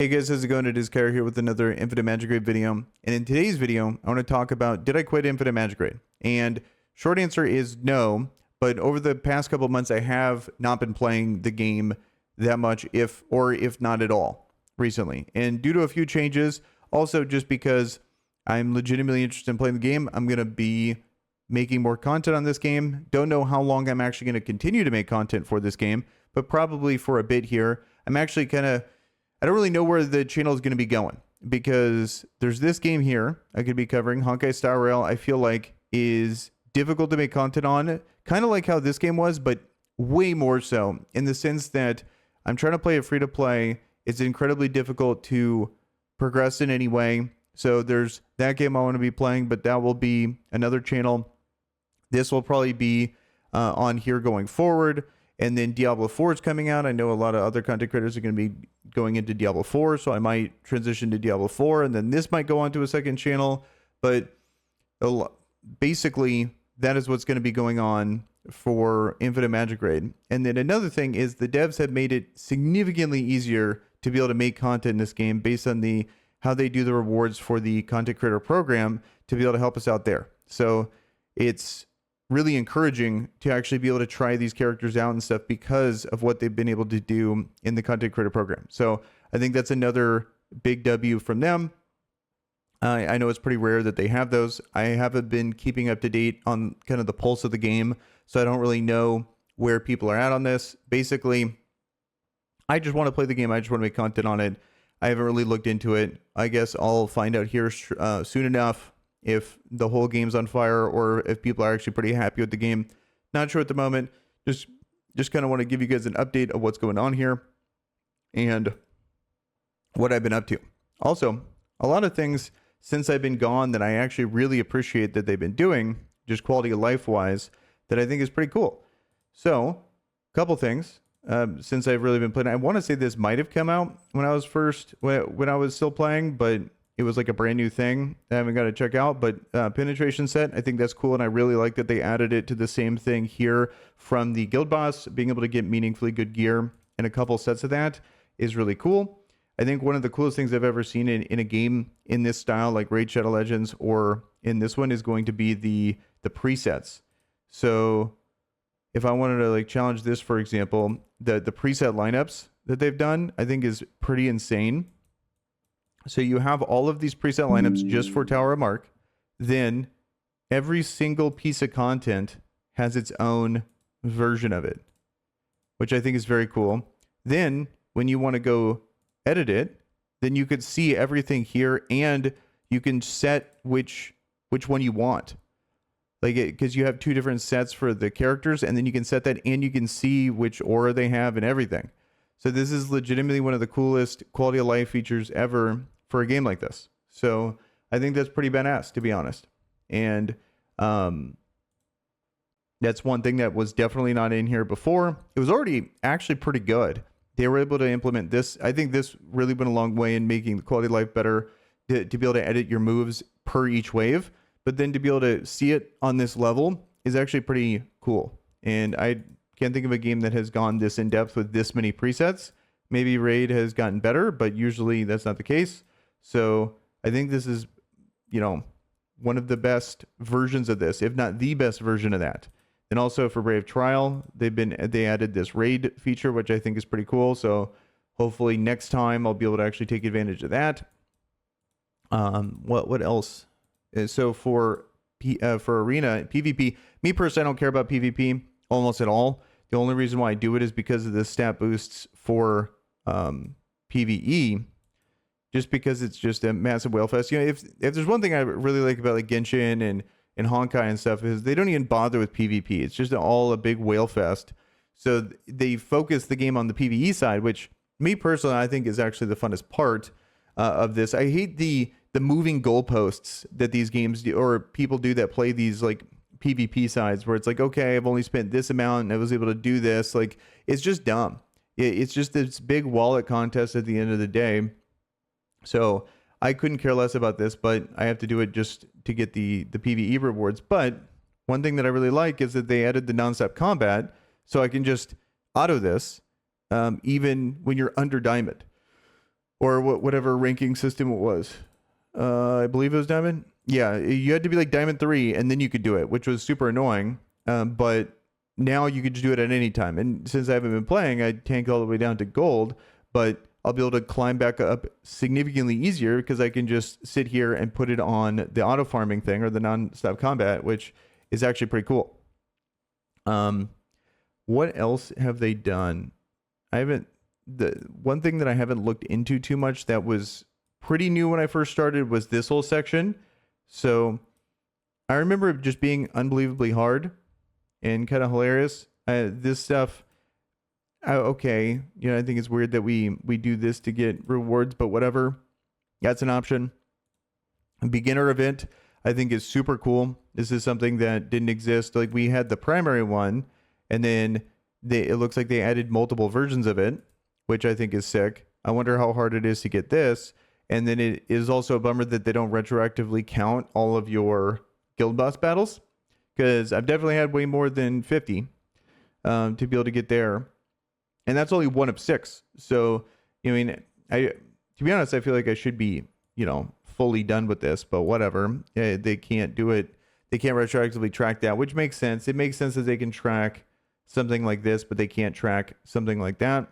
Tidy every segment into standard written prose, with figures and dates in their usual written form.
Hey guys, how's it going? It is Kire here with another Infinite Magicraid video. And in today's video, I want to talk about, did I quit Infinite Magicraid? And short answer is no, but over the past couple of months, I have not been playing the game that much, if not at all, recently. And due to a few changes, also just because I'm legitimately interested in playing the game, I'm going to be making more content on this game. Don't know how long I'm actually going to continue to make content for this game, but probably for a bit here. I'm actually I don't really know where the channel is going to be going, because there's this game here I could be covering, Honkai Star Rail. I feel like is difficult to make content on, kind of like how this game was, but way more so, in the sense that I'm trying to play it free to play. It's incredibly difficult to progress in any way. So there's that game I want to be playing, but that will be another channel. This will probably be on here going forward. And then Diablo 4 is coming out. I know a lot of other content creators are going to be going into Diablo 4, so I might transition to Diablo 4, and then this might go on to a second channel. But basically, that is what's going to be going on for Infinite Magicraid. And then another thing is the devs have made it significantly easier to be able to make content in this game based on how they do the rewards for the content creator program to be able to help us out there. So it's really encouraging to actually be able to try these characters out and stuff because of what they've been able to do in the content creator program. So I think that's another big W from them. I know it's pretty rare that they have those. I haven't been keeping up to date on kind of the pulse of the game, so I don't really know where people are at on this. Basically, I just want to play the game. I just want to make content on it. I haven't really looked into it. I guess I'll find out here soon enough if the whole game's on fire or if people are actually pretty happy with the game. Not sure at the moment. Just kind of want to give you guys an update of what's going on here and what I've been up to. Also, a lot of things since I've been gone that I actually really appreciate that they've been doing, just quality of life wise, that I think is pretty cool. So, a couple things since I've really been playing. I want to say this might have come out when I was still playing, but it was like a brand new thing I haven't got to check out. But penetration set, I think that's cool, and I really like that they added it to the same thing here from the guild boss. Being able to get meaningfully good gear and a couple sets of that is really cool. I think one of the coolest things I've ever seen in a game in this style, like Raid Shadow Legends or in this one, is going to be the presets. So if I wanted to like challenge this, for example, the preset lineups that they've done, I think is pretty insane. So you have all of these preset lineups just for Tower of Mark. Then every single piece of content has its own version of it, which I think is very cool. Then when you want to go edit it, then you could see everything here, and you can set which one you want. Like, because you have two different sets for the characters, and then you can set that, and you can see which aura they have and everything. So this is legitimately one of the coolest quality of life features ever for a game like this. So I think that's pretty badass, to be honest. And that's one thing that was definitely not in here before. It was already actually pretty good. They were able to implement this. I think this really went a long way in making the quality of life better, to be able to edit your moves per each wave. But then to be able to see it on this level is actually pretty cool. And I can't think of a game that has gone this in depth with this many presets. Maybe Raid has gotten better, but usually that's not the case. So I think this is, one of the best versions of this, if not the best version of that. And also for Brave Trial, they added this raid feature, which I think is pretty cool. So hopefully next time I'll be able to actually take advantage of that. What else? So for Arena PvP, me personally, I don't care about PvP almost at all. The only reason why I do it is because of the stat boosts for PvE, just because it's just a massive whale fest. If there's one thing I really like about like Genshin and Honkai and stuff, is they don't even bother with PvP. It's just all a big whale fest. So they focus the game on the PvE side, which me personally, I think is actually the funnest part of this. I hate the moving goalposts that these games do, or people do that play these like PvP sides, where it's like, okay, I've only spent this amount and I was able to do this. Like, it's just dumb. It's just this big wallet contest at the end of the day. So I couldn't care less about this, but I have to do it just to get the PvE rewards. But one thing that I really like is that they added the nonstop combat, so I can just auto this even when you're under diamond. or whatever ranking system it was. I believe it was diamond. Yeah, you had to be like diamond 3 and then you could do it, which was super annoying. But now you could just do it at any time. And since I haven't been playing, I tanked all the way down to gold, but I'll be able to climb back up significantly easier because I can just sit here and put it on the auto farming thing or the non-stop combat, which is actually pretty cool. What else have they done? The one thing that I haven't looked into too much that was pretty new when I first started was this whole section. So I remember it just being unbelievably hard and kind of hilarious. This stuff, okay, you know, I think it's weird that we do this to get rewards, but whatever. That's an option. A beginner event, I think, is super cool. This is something that didn't exist. Like, we had the primary one, and then it looks like they added multiple versions of it, which I think is sick. I wonder how hard it is to get this. And then it is also a bummer that they don't retroactively count all of your guild boss battles, because I've definitely had way more than 50 to be able to get there. And that's only 1 of 6. So, I mean, to be honest, I feel like I should be, you know, fully done with this, but whatever. They can't do it. They can't retroactively track that, which makes sense. It makes sense that they can track something like this, but they can't track something like that.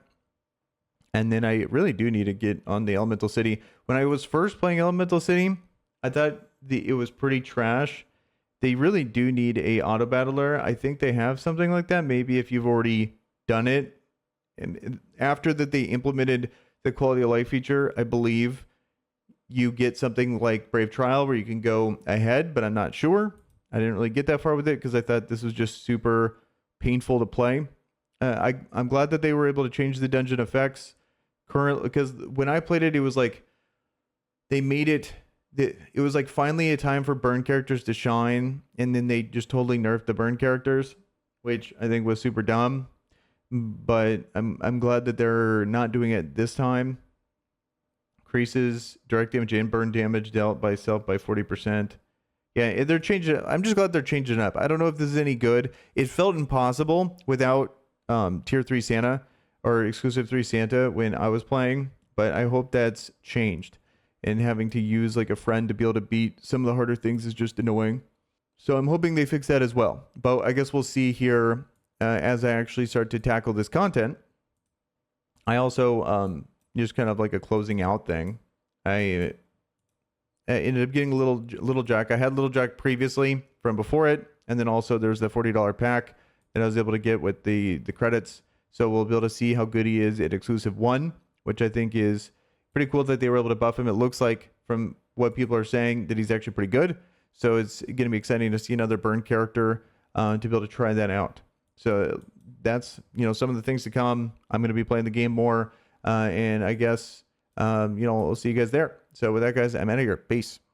And then I really do need to get on the Elemental City. When I was first playing Elemental City, I thought it was pretty trash. They really do need a auto battler. I think they have something like that. Maybe if you've already done it. And after that they implemented the quality of life feature, I believe you get something like Brave Trial where you can go ahead, but I'm not sure. I didn't really get that far with it because I thought this was just super painful to play. I'm glad that they were able to change the dungeon effects currently, because when I played it, it was like they made it was like finally a time for burn characters to shine, and then they just totally nerfed the burn characters, which I think was super dumb. But I'm glad that they're not doing it this time. Increases direct damage and burn damage dealt by self by 40%. Yeah, they're changing it. I'm just glad they're changing it up. I don't know if this is any good. It felt impossible without tier 3 Santa or exclusive 3 Santa when I was playing, but I hope that's changed. And having to use like a friend to be able to beat some of the harder things is just annoying. So I'm hoping they fix that as well. But I guess we'll see here as I actually start to tackle this content. I also just kind of like a closing out thing. I ended up getting a little jack. I had little jack previously from before it, and then also there's the $40 pack that I was able to get with the credits. So we'll be able to see how good he is at exclusive 1, which I think is pretty cool that they were able to buff him. It looks like from what people are saying that he's actually pretty good. So it's going to be exciting to see another burn character to be able to try that out. So that's, you know, some of the things to come. I'm going to be playing the game more, and I guess, you know, we'll see you guys there. So with that, guys, I'm out of here. Peace.